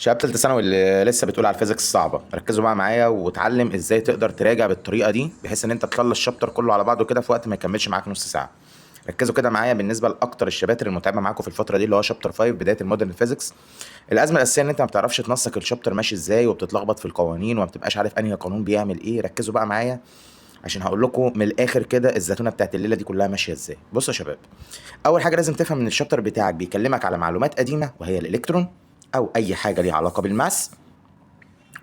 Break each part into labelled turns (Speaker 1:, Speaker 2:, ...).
Speaker 1: شباب تالتة ثانوي اللي لسه بتقول على الفيزيكس الصعبة، ركزوا بقى معايا وتعلم ازاي تقدر تراجع بالطريقة دي بحيث ان انت تخلص الشابتر كله على بعضه كده في وقت ما يكملش معاك نص ساعة. ركزوا كده معايا بالنسبة لأكتر الشباتر المتعبة معاكم في الفترة دي اللي هو شابتر 5 بداية المودرن فيزيكس. الأزمة الأساسية ان انت ما بتعرفش تنسق الشابتر ماشي ازاي وبتتلخبط في القوانين وما بتبقاش عارف انهي قانون بيعمل ايه. ركزوا بقى معايا عشان هقول لكم من الاخر كده الزتونه بتاعت الليله دي كلها ماشيه ازاي. بصوا يا شباب، اول حاجه لازم تفهم ان الشابتر بتاعك بيكلمك على معلومات قديمه وهي الالكترون او اي حاجه ليها علاقه بالماس،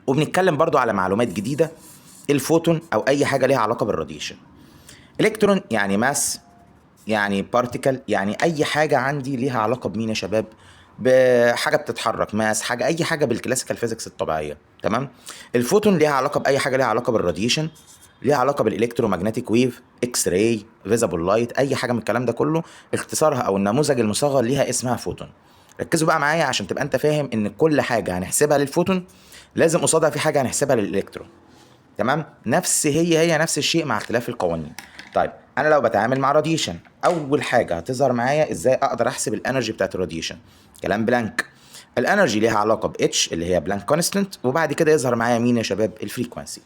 Speaker 1: وبنتكلم برضو على معلومات جديدة الفوتون أو أي حاجة ليها علاقة بالراديشن. إلكترون يعني ماس، يعني بارتيكل، يعني أي حاجة عندي ليها علاقة بمين يا شباب؟ بحاجة بتتحرك، ماس، حاجة أي حاجة بالكلاسيكال فيزيكس الطبيعية. تمام. الفوتون ليها علاقة بأي حاجة ليها علاقة بالراديشن، ليها علاقة بالإلكترومagnetic ويف، إكس راي، فيزابل لايت، أي حاجة من الكلام ده كله اختصارها أو النموذج المصغر ليها اسمها فوتون. ركزوا بقى معايا عشان تبقى أنت فاهم إن كل حاجة هنحسبها للفوتون لازم قصادها في حاجة هنحسبها للإلكترون. تمام، هي نفس الشيء مع اختلاف القوانين. طيب انا لو بتعامل مع راديشن، اول حاجه هتظهر معايا ازاي اقدر احسب الانرجي بتاعت الراديشن. كلام بلانك. الانرجي ليها علاقه باتش اللي هي بلانك كونستنت، وبعد كده يظهر معايا مين يا شباب؟ الفريكوانسي.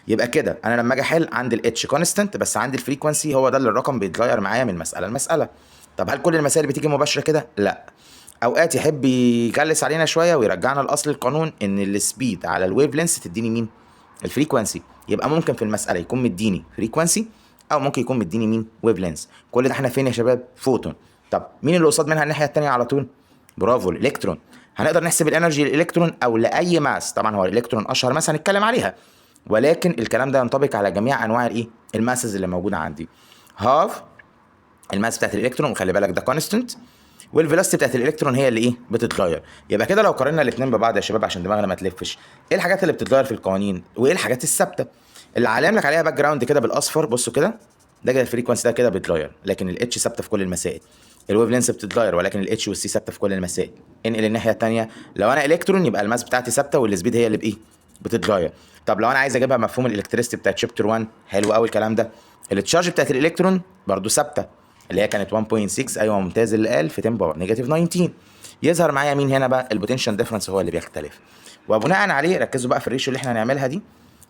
Speaker 1: يبقى كده انا لما اجي احل عندي الاتش كونستنت بس عندي الفريكوانسي هو ده اللي الرقم بيتغير معايا من مساله لمساله. طب هل كل المسائل بتيجي مباشره كده؟ لا، اوقات يحب يجلس علينا شويه ويرجعنا لاصل القانون ان السبيد على الويف لينس تديني مين؟ الفريكوانسي. يبقى ممكن في المساله يكون مديني فريكوانسي او ممكن يكون مديني مين؟ ويف لينس. كل ده احنا فين يا شباب؟ فوتون. طب مين اللي قصاد منها الناحيه الثانيه على طول؟ برافو، الالكترون. هنقدر نحسب الانرجي للالكترون او لاي ماس، طبعا هو الالكترون اشهر ماس هنتكلم عليها، ولكن الكلام ده ينطبق على جميع انواع الايه؟ الماسز اللي موجوده عندي. هاف الماس بتاعت الالكترون، وخلي بالك ده كونستنت، والفيلوسيتي بتاعت الالكترون هي اللي ايه؟ بتتغير. يبقى كده لو قارنا الاثنين ببعض يا شباب عشان دماغنا ما تلفش، ايه الحاجات اللي بتتغير في القوانين وايه الحاجات الثابته؟ اللي علم لك عليها باك جراوند كده بالاصفر، بصوا كده، ده كده الفريكونسي ده كده بيتغير لكن الاتش ثابته في كل المسائل. الويف لينس بتتغير ولكن الاتش والسي ثابته في كل المسائل. انقل الناحيه الثانيه، لو انا الكترون يبقى الماس بتاعتي ثابته والسبيد هي اللي بايه؟ بتتغير. طب لو انا عايز اجيبها مفهوم الالكتريستي بتاعت شابتر 1، حلو قوي الكلام ده. التشارج بتاعت الالكترون برضو ثابته اللي هي كانت 1.6، ايوه ممتاز اللي قال، في 10 باور نيجاتيف 19. يظهر معايا مين هنا بقى؟ البوتنشال ديفرنس هو اللي بيختلف. وبناء عليه ركزوا بقى في الريشيو اللي احنا هنعملها دي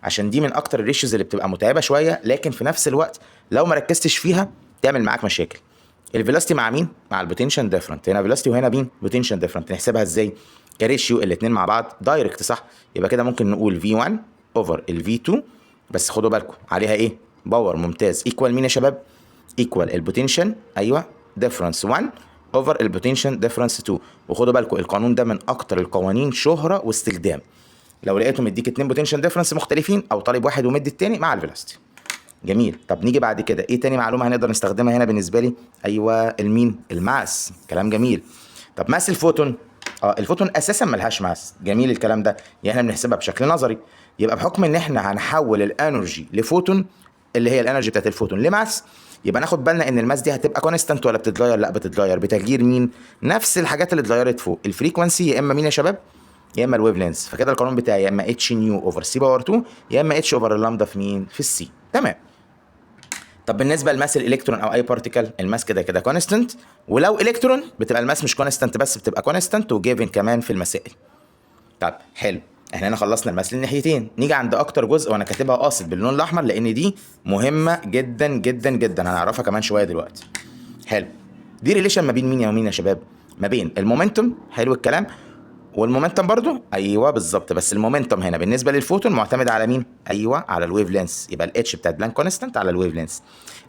Speaker 1: عشان دي من اكتر الريشيوز اللي بتبقى متعبه شويه، لكن في نفس الوقت لو ما ركزتش فيها تعمل معاك مشاكل. الفيلوسيتي مع مين؟ مع البوتنشال ديفرنت. هنا فيلوسيتي وهنا مين؟ بوتنشال ديفرنت. نحسبها ازاي؟ كريشيو الاثنين مع بعض دايركت، صح؟ يبقى كده ممكن نقول V1 اوفر ال V2، بس خدوا بالكم عليها ايه؟ باور. ممتاز. ايكوال مين يا شباب؟ ايكوال البوتنشال، ايوه، ديفرنس 1 اوفر البوتنشال ديفرنس 2. وخدوا بالكم القانون ده من اكتر القوانين شهره واستخدام. لو لقيته مديك اتنين بوتنشال ديفرنس مختلفين او طالب واحد ومدي التاني مع الفيلوسيتي. جميل. طب نيجي بعد كده ايه تاني معلومه هنقدر نستخدمها هنا بالنسبه لي؟ ايوه، المين؟ الماس. كلام جميل. طب ماس الفوتون، الفوتون اساسا ملهاش ماس. جميل الكلام ده. يعني احنا بنحسبها بشكل نظري. يبقى بحكم ان احنا هنحول الانرجي لفوتون اللي هي الانرجي بتاعت الفوتون لماس، يبقى ناخد بالنا ان الماس دي هتبقى كونستانت ولا بتتغير؟ لا، بتتغير بتغيير مين؟ نفس الحاجات اللي اتغيرت فوق، الفريكوانسي يا اما مين يا شباب؟ يا اما الويف لينس. فكده القانون بتاعي يا اما اتش نيو اوفر سي باور 2 يا اما اتش اوفر اللامدا في مين؟ في السي. تمام. طب بالنسبه لماس الالكترون او اي بارتيكل، الماس كده كده كونستنت، ولو الكترون بتبقى الماس مش كونستنت بس بتبقى كونستنت وجيفن كمان في المسائل. طب حلو، احنا هنا خلصنا الماس للناحيتين. نيجي عند اكتر جزء وانا كاتبها قاصد باللون الاحمر لان دي مهمه جدا جدا جدا، هنعرفها كمان شويه دلوقتي. حلو. دي ريليشن ما بين مين ومين يا شباب؟ ما بين المومنتوم، حلو الكلام، والمومنتم برضو، ايوه بالظبط، بس المومنتم هنا بالنسبه للفوتون معتمد على مين؟ ايوه على الويف لينس. يبقى الاتش بتاعت بلانك كونستانت على الويف لينس.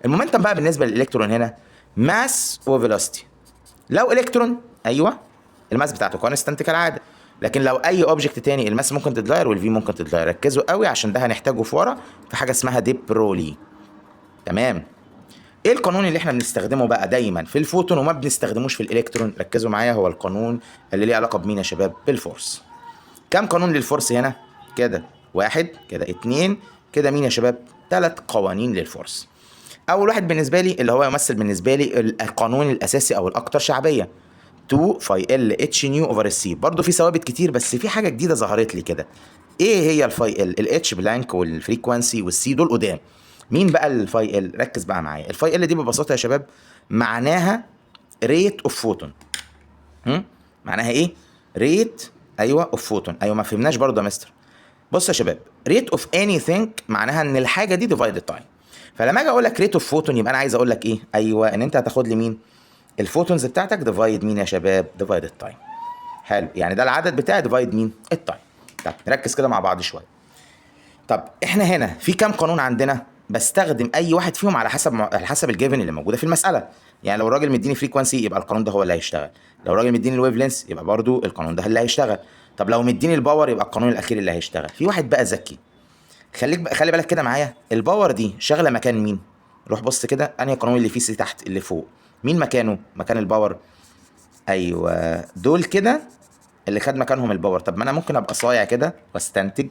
Speaker 1: المومنتم بقى بالنسبه للالكترون هنا ماس وفيلوسيتي. لو الكترون، ايوه، الماس بتاعته كونستانت كالعاده، لكن لو اي اوبجكت تاني الماس ممكن تتغير والفي ممكن تتغير. ركزوا قوي عشان ده هنحتاجه في ورا في حاجه اسمها دي برولي. تمام. ايه القانون اللي احنا بنستخدمه بقى دايما في الفوتون وما بنستخدموش في الالكترون؟ ركزوا معايا، هو القانون اللي ليه علاقه بمين يا شباب؟ بالفورس. كم قانون للفورس هنا؟ كده واحد، كده اتنين، كده مين يا شباب؟ تلات قوانين للفورس. اول واحد بالنسبه لي اللي هو يمثل بالنسبه لي القانون الاساسي او الاكثر شعبيه، 2 فاي ال اتش نيو اوفر السي. برضه في ثوابت كتير بس في حاجه جديده ظهرت لي كده. ايه هي الفاي ال؟ الاتش بلانك والفريكوانسي والسي دول قدام. مين بقى الفاي ال؟ ركز بقى معايا. الفاي ال دي ببساطه يا شباب معناها ريت اوف فوتون. معناها ايه؟ ريت ايوه اوف فوتون. ايوه ما فهمناش برضه يا مستر. بص يا شباب، ريت اوف اني ثينج معناها ان الحاجه دي ديفايدد تايم. فلما اجي اقول لك ريت اوف فوتون يبقى انا عايز اقول لك ايه؟ ايوه ان انت هتاخد لي مين؟ الفوتونز بتاعتك ديفايد مين يا شباب؟ ديفايد التايم. حلو، يعني ده العدد بتاعي ديفايد مين؟ التايم. طب نركز كده مع بعض شويه. طب احنا هنا في كام قانون عندنا؟ بستخدم اي واحد فيهم على حسب الجيفن اللي موجوده في المساله. يعني لو الراجل مديني فريكوانسي يبقى القانون ده هو اللي هيشتغل، لو الراجل مديني الويف لينس يبقى برضو القانون ده اللي هيشتغل. طب لو مديني الباور يبقى القانون الاخير اللي هيشتغل. في واحد بقى ذكي، خلي بالك كده معايا، الباور دي شغله مكان مين؟ روح بص كده انهي قانون اللي فيه سي تحت اللي فوق، مين مكانه؟ مكان الباور. ايوه دول كده اللي خد مكانهم الباور. طب ما انا ممكن ابقى صايع كده واستنتج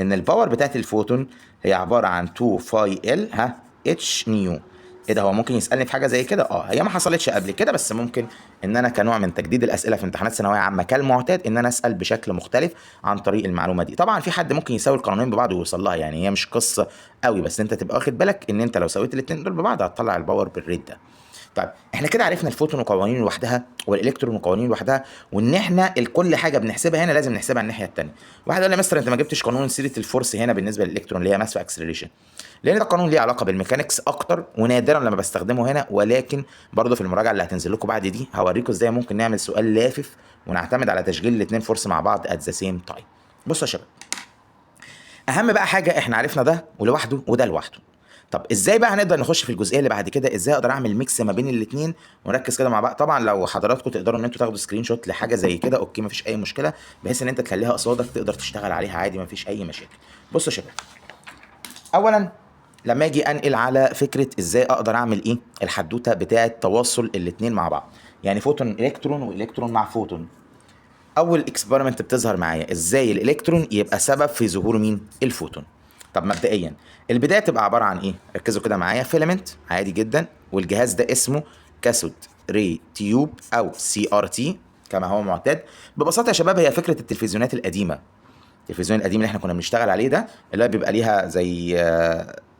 Speaker 1: ان الباور بتاعت الفوتون هي عباره عن 2 فاي ال اتش نيو. ايه ده، هو ممكن يسالني في حاجه زي كده؟ هي ما حصلتش قبل كده، بس ممكن ان انا كنوع من تجديد الاسئله في امتحانات ثانويه عامه كالمعتاد ان انا اسال بشكل مختلف عن طريق المعلومه دي. طبعا في حد ممكن يساوي القانونين ببعض ويوصل لها، يعني هي مش قصه قوي، بس انت تبقى واخد بالك ان انت لو سويت الاثنين دول ببعض هتطلع الباور بالريت ده. طيب احنا كده عرفنا الفوتون وقوانينه لوحدها والالكترون وقوانينه لوحدها، وان احنا كل حاجه بنحسبها هنا لازم نحسبها الناحيه الثانيه. واحد قال لي مستر انت ما جبتش قانون سيره الفورس هنا بالنسبه للالكترون اللي هي ماس اكسلريشن، لان ده قانون ليه علاقه بالميكانكس اكتر ونادرا لما بستخدمه هنا، ولكن برضه في المراجعه اللي هتنزل لكم بعد دي هوريكم ازاي ممكن نعمل سؤال لافف ونعتمد على تشغيل الاثنين فورس مع بعض ات ذا سيم تايم. بصوا يا شباب، اهم بقى حاجه احنا عرفنا ده ولوحده وده لوحده. طب ازاي بقى هنقدر نخش في الجزئيه اللي بعد كده؟ ازاي اقدر اعمل ميكس ما بين الاثنين ونركز كده مع بعض؟ طبعا لو حضراتكم تقدروا ان انتوا تاخدوا سكرين شوت لحاجه زي كده اوكي مفيش اي مشكله، بحيث ان انت تخليها قصادك تقدر تشتغل عليها عادي مفيش اي مشاكل. بصوا يا شباب، اولا لما اجي انقل على فكره ازاي اقدر اعمل ايه الحدوته بتاعه تواصل الاثنين مع بعض، يعني فوتون الكترون والكترون مع فوتون. اول اكسبيرمنت بتظهر معايا ازاي الالكترون يبقى سبب في ظهور مين؟ الفوتون. طب مبدئيا البدايه تبقى عباره عن ايه؟ ركزوا كده معايا، فيلامنت عادي جدا، والجهاز ده اسمه كاثود ري تيوب او سي ار تي كما هو معتاد. ببساطه يا شباب هي فكره التلفزيونات القديمه، التلفزيون القديم اللي احنا كنا بنشتغل عليه ده، اللي بيبقى ليها زي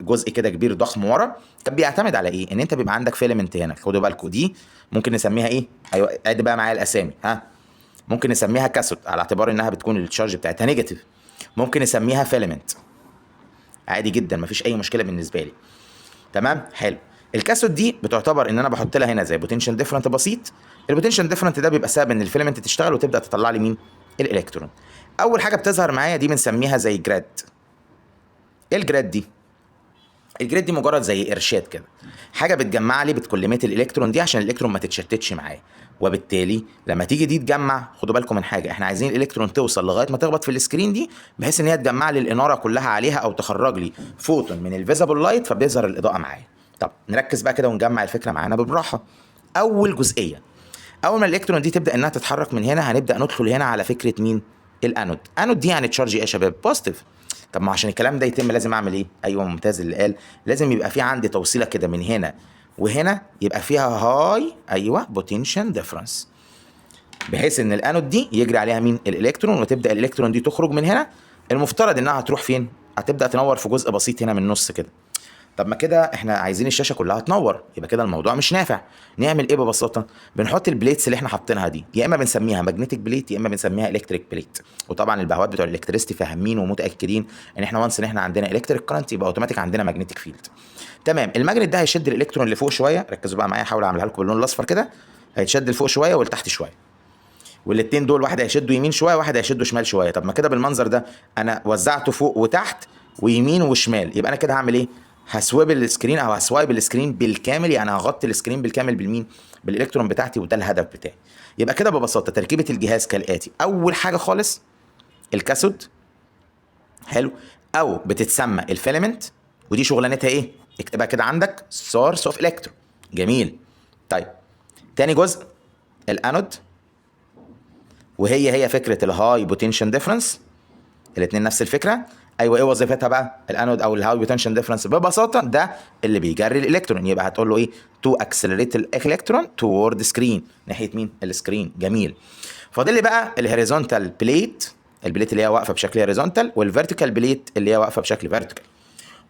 Speaker 1: جزء كده كبير ضخم ورا، كان بيعتمد على ايه؟ ان انت بيبقى عندك فيلامنت هنا. خدوا بالكم دي ممكن نسميها ايه؟ ايوه عد بقى معايا الاسامي ها. ممكن نسميها كاثود على اعتبار انها بتكون التشارج بتاعتها نيجاتيف، ممكن نسميها فيلامنت عادي جدا مفيش اي مشكله بالنسبه لي. تمام حلو. الكاثود دي بتعتبر ان انا بحط لها هنا زي بوتنشال ديفرنت بسيط، البوتنشال ديفرنت ده بيبقى سبب ان الفيلامنت تشتغل وتبدا تطلع لي مين؟ الالكترون. اول حاجه بتظهر معايا دي بنسميها زي جراد. ايه الجراد دي؟ الجريد دي مجرد زي ارشاد كده، حاجه بتجمع لي بتكلمات الالكترون دي عشان الالكترون ما تتشتتش معايا، وبالتالي لما تيجي دي تجمع، خدوا بالكم من حاجه، احنا عايزين الالكترون توصل لغايه ما تخبط في السكرين دي بحيث ان هي تجمع لي الاناره كلها عليها او تخرج لي فوتون من الفيزابل لايت فبيظهر الاضاءه معايا. طب نركز بقى كده ونجمع الفكره معانا بالراحه. اول جزئيه، اول ما الالكترون دي تبدا انها تتحرك من هنا هنبدا ندخل هنا على فكره مين؟ الانود. انود دي يعني تشارج ايه يا شباب؟ بوزيتيف. طب ما عشان الكلام ده يتم لازم اعمل ايه؟ ايوه ممتاز اللي قال، لازم يبقى في عندي توصيله كده من هنا وهنا يبقى فيها هاي ايوه بوتنشال ديفرنس، بحيث ان الانود دي يجري عليها مين؟ الالكترون، وتبدا الالكترون دي تخرج من هنا. المفترض انها هتروح فين؟ هتبدا تنور في جزء بسيط هنا من النص كده. طب ما كده احنا عايزين الشاشه كلها تنور، يبقى كده الموضوع مش نافع. نعمل ايه ببساطه؟ بنحط البليتس اللي احنا حاطينها دي، يا اما بنسميها ماجنتيك بليت يا اما بنسميها الكتريك بليت. وطبعا البهوات بتوع الالكتريستي فاهمين ومتاكدين ان احنا وانس ان احنا عندنا الكتريك كارنت يبقى اوتوماتيك عندنا ماجنتيك فيلد. تمام، الماجنت ده هيشد الالكترون اللي فوق شويه، ركزوا بقى معايا، هحاول اعملها لكم باللون الاصفر كده، هيتشد لفوق شويه ولتحت شويه، والاثنين دول واحد هيشده يمين شويه واحد هيشده شمال شويه. طب ما كده بالمنظر ده انا وزعته فوق وتحت ويمين وشمال، يبقى انا كده هعمل ايه؟ هسويب السكرين او هسوايب السكرين بالكامل، يعني هغطي السكرين بالكامل بالمين؟ بالالكترون بتاعتي، وده الهدف بتاعي. يبقى كده ببساطه تركيبه الجهاز كالاتي، اول حاجه خالص الكاثود، حلو، او بتتسمى الفيلامنت، ودي شغلانتها ايه؟ اكتبها كده عندك، سورس اوف الكترون. جميل. طيب تاني جزء الانود، وهي فكره الهاي بوتنشال ديفرنس، الاثنين نفس الفكره. ايوه ايه وظيفتها بقى؟ الانود او الهاي بوتنشال ديفرنس ببساطه ده اللي بيجري الالكترون، يبقى هتقول له ايه؟ تو اكسلريت الالكترون توورد سكرين، ناحيه مين؟ السكرين. جميل. فاضل لي بقى الهوريزونتال بليت، البليت اللي هي واقفه بشكل هوريزونتال، والفيرتيكال بليت اللي هي واقفه بشكل فيرتيكال.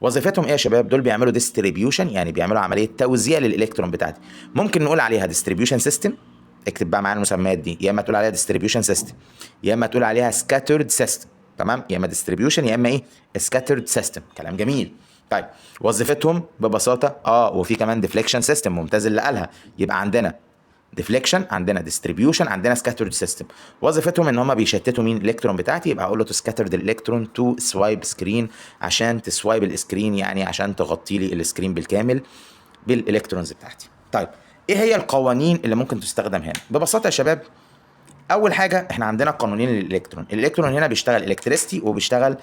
Speaker 1: وظيفتهم ايه يا شباب؟ دول بيعملوا ديستريبيوشن، يعني بيعملوا عمليه توزيع للالكترون بتاعتي. ممكن نقول عليها ديستريبيوشن سيستم، اكتب بقى معايا المسميات دي، يا اما تقول عليها ديستريبيوشن سيستم، يا اما تقول عليها سكاترد سيستم. تمام، يا اما ديستريبيوشن يا اما ايه سكاترد سيستم. كلام جميل. طيب وظيفتهم ببساطه وفي كمان ديفليكشن سيستم، ممتاز اللي قالها. يبقى عندنا ديفليكشن، عندنا ديستريبيوشن، عندنا سكاترد سيستم. وظيفتهم ان هم بيشتتوا مين الالكترون بتاعتي، يبقى اقول له تو سكاتر الالكترون تو سوايب سكرين، عشان تسوايب السكرين يعني عشان تغطي لي السكرين بالكامل بالالكترونز بتاعتي. طيب ايه هي القوانين اللي ممكن تستخدم هنا؟ ببساطه يا شباب، اول حاجه احنا عندنا قانونين للالكترون. الالكترون هنا بيشتغل الكتريستي وبيشتغل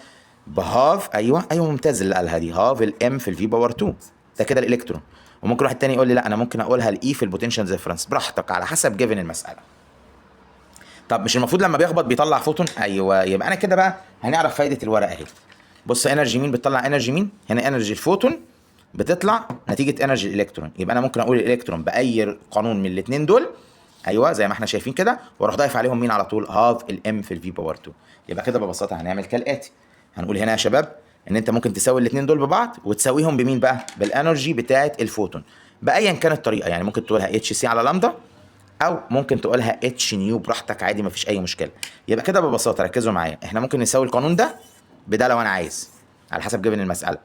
Speaker 1: بهاف، ايوه ممتاز اللي قالها دي، هاف الام في الفي باور 2. ده كده الالكترون. وممكن واحد تاني يقول لي لا انا ممكن اقولها الاي في البوتنشال ديفرنس، براحتك على حسب جيفن المساله. طب مش المفروض لما بيخبط بيطلع فوتون؟ ايوه، يبقى انا كده بقى هنعرف فايده الورقه اهي. بص انرجي مين بتطلع انرجي مين؟ هنا انرجي الفوتون بتطلع نتيجه انرجي الالكترون. يبقى انا ممكن اقول الالكترون باي قانون من الاثنين دول، ايوه زي ما احنا شايفين كده، واروح ضايف عليهم مين على طول؟ هاف الام في الفي باور 2. يبقى كده ببساطه هنعمل كالاتي، هنقول هنا يا شباب ان انت ممكن تساوي الاثنين دول ببعض وتساويهم بمين بقى؟ بالانرجي بتاعه الفوتون بايا كانت الطريقه. يعني ممكن تقولها اتش سي على لامدا، او ممكن تقولها اتش نيو، براحتك عادي مفيش اي مشكله. يبقى كده ببساطه ركزوا معايا، احنا ممكن نساوي القانون ده بده لو انا عايز على حسب جبن المساله،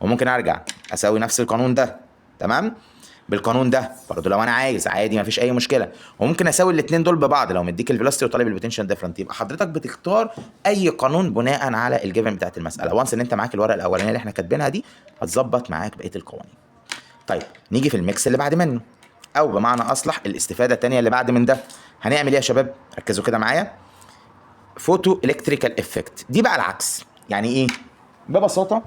Speaker 1: وممكن ارجع اساوي نفس القانون ده تمام بالقانون ده برضه لو انا عايز عادي مفيش اي مشكله، وممكن اساوي الاثنين دول ببعض لو مديك الفيلوسيتي وطالب البوتنشال ديفرنت. يبقى حضرتك بتختار اي قانون بناء على الجبن بتاعت المساله. وانس ان انت معاك الورقه الاولانيه اللي احنا كاتبينها دي هتظبط معاك بقيه القوانين. طيب نيجي في الميكس اللي بعد منه، او بمعنى اصلح الاستفاده الثانيه اللي بعد من ده. هنعمل ايه يا شباب؟ ركزوا كده معايا. فوتو الكتريكال افكت دي بقى العكس. يعني ايه؟ ببساطه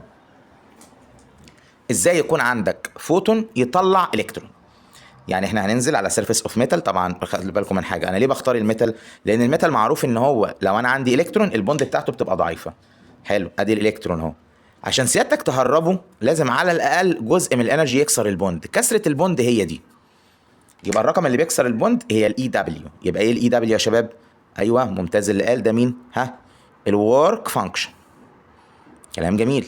Speaker 1: ازاي يكون عندك فوتون يطلع الكترون. يعني احنا هننزل على سيرفيس اوف ميتال. طبعا خلي بالكم من حاجه، انا ليه بختار الميتال؟ لان الميتال معروف ان هو لو انا عندي الكترون البوند بتاعته بتبقى ضعيفه. حلو، ادي الالكترون اهو. عشان سيادتك تهربه لازم على الاقل جزء من الانرجي يكسر البوند. كسره البوند هي دي. يبقى الرقم اللي بيكسر البوند هي الاي دبليو. يبقى ايه الاي دبليو يا شباب؟ ايوه ممتاز اللي قال ده مين؟ الورك فانكشن. كلام جميل.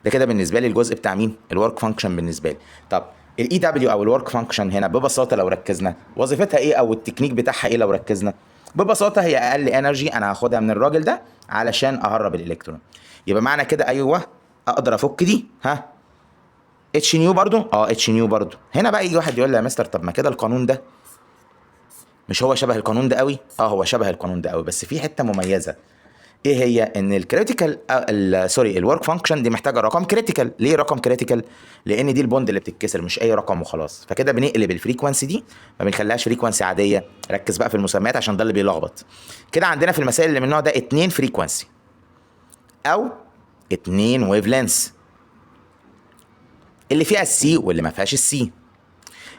Speaker 1: ده كده بالنسبه لي الجزء بتاع مين؟ الورك فانكشن بالنسبه لي. طب الاي دبليو او الورك فانكشن هنا ببساطه لو ركزنا وظيفتها ايه او التكنيك بتاعها ايه لو ركزنا؟ ببساطه هي اقل انرجي انا هاخدها من الراجل ده علشان اهرب الالكترون. يبقى معنى كده ايوه اقدر افك دي اتش نيو برضو. اتش نيو برضو. هنا بقى يجي واحد يقول لي يا مستر طب ما كده القانون ده مش هو شبه القانون ده قوي؟ هو شبه القانون ده قوي، بس في حته مميزه. ايه هي؟ ان الكريتيكال سوري الورك فانكشن دي محتاجه رقم كريتيكال. ليه رقم كريتيكال؟ لان دي البوند اللي بتتكسر مش اي رقم وخلاص. فكده بنقلب الفريكوانسي دي، ما بنخليهاش فريكوانسي عاديه. ركز بقى في المسميات عشان ده اللي بيلخبط. كده عندنا في المسائل اللي من النوع ده 2 فريكوانسي او 2 ويف لينس، اللي فيها السي واللي ما فيهاش السي.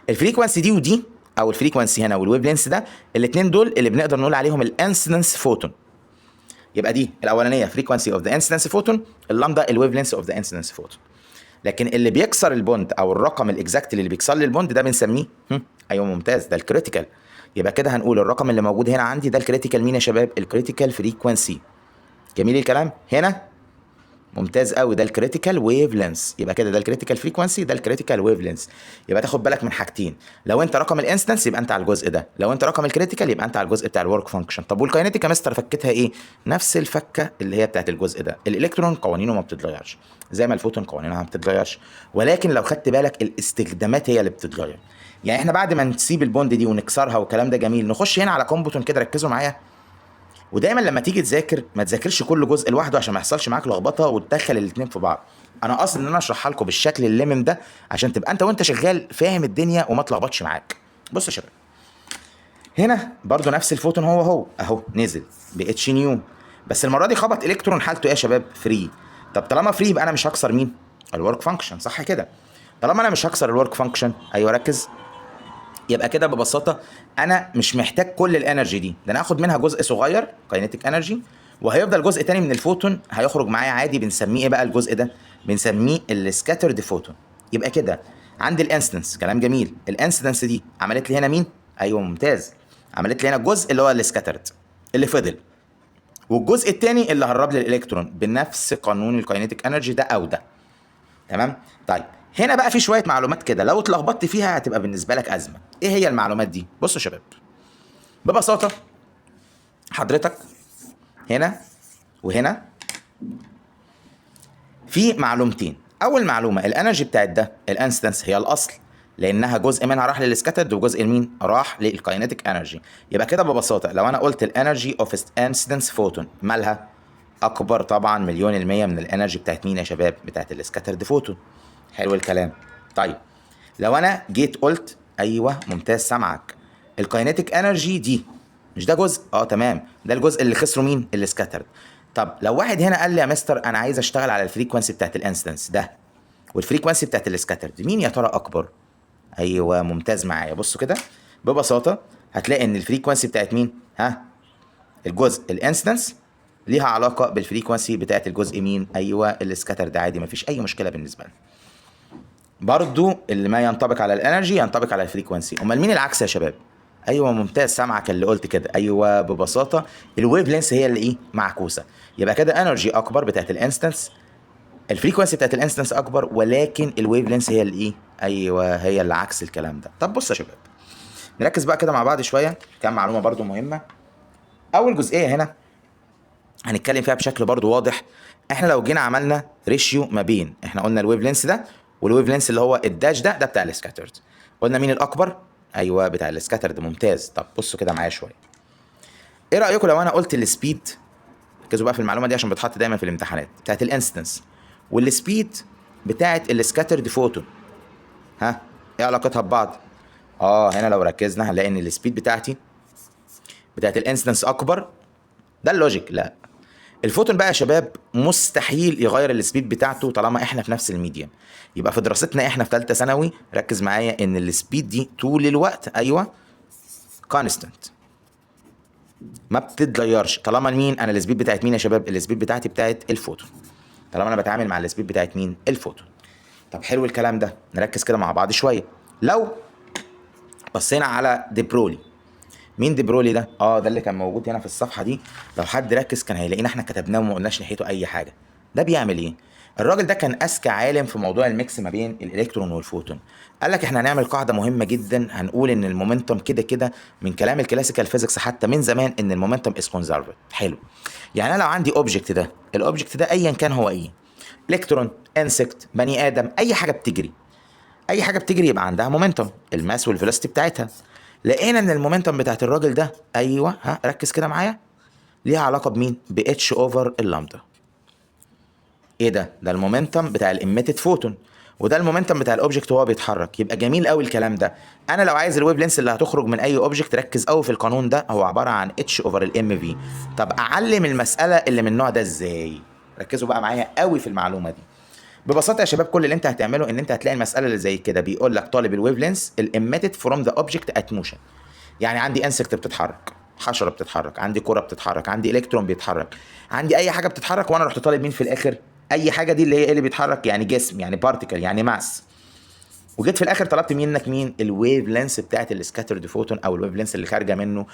Speaker 1: الفريكوانسي دي ودي او الفريكوانسي هنا والويف لينس ده، الاثنين دول اللي بنقدر نقول عليهم الانسيدنس فوتون. يبقى دي الاولانيه فريكوانسي اوف ذا انسيدنس فوتون، اللامدا الويف لينس اوف ذا انسيدنس فوتون. لكن اللي بيكسر البوند او الرقم الاكزاكت اللي بيكسر لي البوند ده بنسميه ايوه ممتاز ده الكريتيكال. يبقى كده هنقول الرقم اللي موجود هنا عندي ده الكريتيكال مين يا شباب؟ الكريتيكال فريكوانسي. جميل الكلام. هنا ممتاز قوي ده الكريتيكال ويف لينس. يبقى كده ده الكريتيكال فريكوانسي ده الكريتيكال ويف لينس. يبقى تاخد بالك من حاجتين، لو انت رقم الانستنس يبقى انت على الجزء ده، لو انت رقم الكريتيكال يبقى انت على الجزء بتاع الورك فانكشن. طب والكاينيتيك يا مستر فكتها ايه؟ نفس الفكه اللي هي بتاعت الجزء ده. الالكترون قوانينه ما بتتغيرش زي ما الفوتون قوانينها ما بتتغيرش، ولكن لو خدت بالك الاستخدامات هي اللي بتتغير. يعني احنا بعد ما نسيب البوند دي ونكسرها والكلام ده جميل، نخش هنا على كومبوتون كده. ركزوا معايا، ودايما لما تيجي تذاكر ما تذاكرش كل جزء لوحده عشان ما يحصلش معاك لخبطه وتدخل الاثنين في بعض. انا قصدي ان انا اشرحها لكم بالشكل الليمم ده عشان تبقى انت وانت شغال فاهم الدنيا وما تلخبطش معاك. بص يا شباب، هنا برضو نفس الفوتون هو اهو نزل ب اتش نيو، بس المره دي خبط الكترون حالته ايه يا شباب؟ فري. طب طالما فري يبقى انا مش هكسر مين؟ الورك فانكشن، صح كده؟ طالما انا مش هكسر الورك فانكشن، ايوه ركز، يبقى كده ببساطه انا مش محتاج كل الانرجي دي، ده انا هاخد منها جزء صغير كاينيتيك انرجي، وهيفضل جزء تاني من الفوتون هيخرج معايا عادي. بنسميه ايه بقى الجزء ده؟ بنسميه السكاترد فوتون. يبقى كده عندي الانسيدنس. كلام جميل. الانسيدنس دي عملت لي هنا مين؟ ايوه ممتاز، عملت لي هنا الجزء اللي هو السكاترد اللي فضل، والجزء التاني اللي هرب لي الالكترون بنفس قانون الكاينيتيك انرجي ده او ده. تمام. طيب هنا بقى في شويه معلومات كده لو اتلخبطت فيها هتبقى بالنسبه لك ازمه. ايه هي المعلومات دي؟ بصوا يا شباب، ببساطه حضرتك هنا وهنا في معلومتين. اول معلومه الانرجي بتاعت ده الانستنس هي الاصل، لانها جزء منها راح للسكاترد وجزء لمين راح للكاينيتيك انرجي. يبقى كده ببساطه لو انا قلت الانرجي اوف انستنس فوتون مالها اكبر طبعا مليون المية من الانرجي بتاعت مين يا شباب؟ بتاعت السكاترد فوتون. حلو الكلام. طيب لو انا جيت قلت ايوه ممتاز سامعك، الكاينيتيك انرجي دي مش ده جزء؟ تمام، ده الجزء اللي خسره مين؟ السكاترد. طب لو واحد هنا قال لي يا مستر انا عايز اشتغل على الفريكوانسي بتاعت الانستنس ده والفريكوانسي بتاعت السكاترد، مين يا ترى اكبر؟ ايوه ممتاز معايا. بصوا كده ببساطه هتلاقي ان الفريكوانسي بتاعت مين؟ الجزء الانستنس ليها علاقه بالفريكوانسي بتاعت الجزء مين؟ ايوه السكاترد. عادي مفيش اي مشكله بالنسبه لنا. برضو اللي ما ينطبق على الانرجي ينطبق على الفريكوانسي. امال مين العكس يا شباب؟ ايوه ممتاز سامعك اللي قلت كده. ايوه ببساطه الويف لينس هي اللي معكوسه. يبقى كده انرجي اكبر بتاعت الانستنس، الفريكوانسي بتاعت الانستنس اكبر، ولكن الويف لينس هي اللي ايوه هي اللي عكس الكلام ده. طب بص يا شباب نركز بقى كده مع بعض شويه، كام معلومه برضو مهمه. اول جزئيه هنا هنتكلم فيها بشكل برضو واضح. احنا لو جينا عملنا ريشيو ما بين، احنا قلنا الويف لينس ده والويف لينس اللي هو الداش ده بتاع السكاترد، قلنا مين الاكبر؟ ايوه بتاع السكاترد. ممتاز. طب بصوا كده معايا شويه، ايه رايكم لو انا قلت السبيد، ركزوا بقى في المعلومه دي عشان بتحط دايما في الامتحانات، بتاعت الانستنس والسبيد بتاعت السكاترد فوتون، ايه علاقتها ببعض؟ هنا لو ركزنا هنلاقي ان السبيد بتاعت الانستنس اكبر. ده اللوجيك. لا، الفوتون بقى يا شباب مستحيل يغير السبيد بتاعته طالما احنا في نفس الميديم. يبقى في دراستنا احنا في ثالثه ثانوي ركز معايا ان السبيد دي طول الوقت ايوه كونستنت، ما بتتغيرش طالما مين؟ انا السبيد بتاعت مين يا شباب؟ السبيد بتاعتي بتاعت الفوتون، طالما انا بتعامل مع السبيد بتاعت مين؟ الفوتون. طب حلو الكلام ده، نركز كده مع بعض شويه. لو بصينا على دي برولي، مين دي برولي ده؟ ده اللي كان موجود هنا في الصفحه دي، لو حد ركز كان هيلاقينا احنا كتبناه وما قلناش ناحيته اي حاجه. ده بيعمل ايه؟ الراجل ده كان اذكى عالم في موضوع الميكس ما بين الالكترون والفوتون. قال لك احنا هنعمل قاعده مهمه جدا، هنقول ان المومنتوم كده كده من كلام الكلاسيكال فيزيكس حتى من زمان ان المومنتوم از كونزرفد. حلو، يعني انا لو عندي اوبجكت ده، الاوبجكت ده ايا كان هو ايه، الكترون، انسكت، بني ادم، اي حاجه بتجري، اي حاجه بتجري يبقى عندها مومنتوم، الماس والفيلوسيتي بتاعتها. لقينا ان المومنتوم بتاعت الراجل ده ايوه ركز كده معايا ليها علاقه بمين؟ ب اتش اوفر اللامدا. ايه ده؟ ده المومنتوم بتاع الاميتد فوتون، وده المومنتوم بتاع الاوبجكت وهو بيتحرك. يبقى جميل قوي الكلام ده. انا لو عايز الويف لينس اللي هتخرج من اي اوبجكت، ركز قوي في القانون ده، هو عباره عن اتش اوفر الام في. طب اعلم المساله اللي من النوع ده ازاي؟ ركزوا بقى معايا قوي في المعلومه دي. ببساطه يا شباب كل اللي انت هتعمله ان انت هتلاقي المساله اللي زي كده بيقول لك طالب الويف لينس الاميتد فروم ذا اوبجكت ات موشن. يعني عندي انسكت بتتحرك، حشره بتتحرك، عندي كره بتتحرك، عندي الكترون بيتحرك، عندي اي حاجه بتتحرك، وانا رحت طالب مين في الاخر؟ اي حاجه دي اللي هي اللي بيتحرك، يعني جسم، يعني بارتيكل، يعني ماس. وجيت في الاخر طلبت منك مين؟ الويف لينس بتاعت السكاترد فوتون او الويف لينس اللي خارجه منه.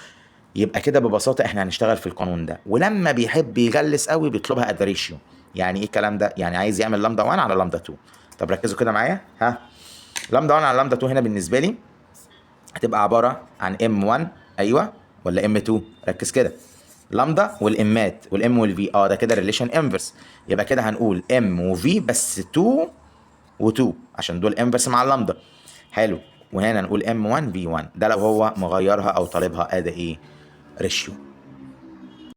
Speaker 1: يبقى كده ببساطه احنا هنشتغل في القانون ده. ولما بيحب يغلس قوي بيطلبها ات ريشيو. يعني ايه الكلام ده؟ يعني عايز يعمل لامدا 1 على لامدا 2. طب ركزوا كده معايا، لامدا 1 على لامدا 2 هنا بالنسبه لي هتبقى عباره عن ام 1 ايوه ولا ام 2؟ ركز كده، لامدا والامات والام والفي، ده كده ريليشن انفرس. يبقى كده هنقول ام وفي بس 2 و2 عشان دول انفرس مع اللامدا. حلو، وهنا نقول ام 1 في 1، ده لو هو مغيرها او طالبها ايه؟ ريشيو.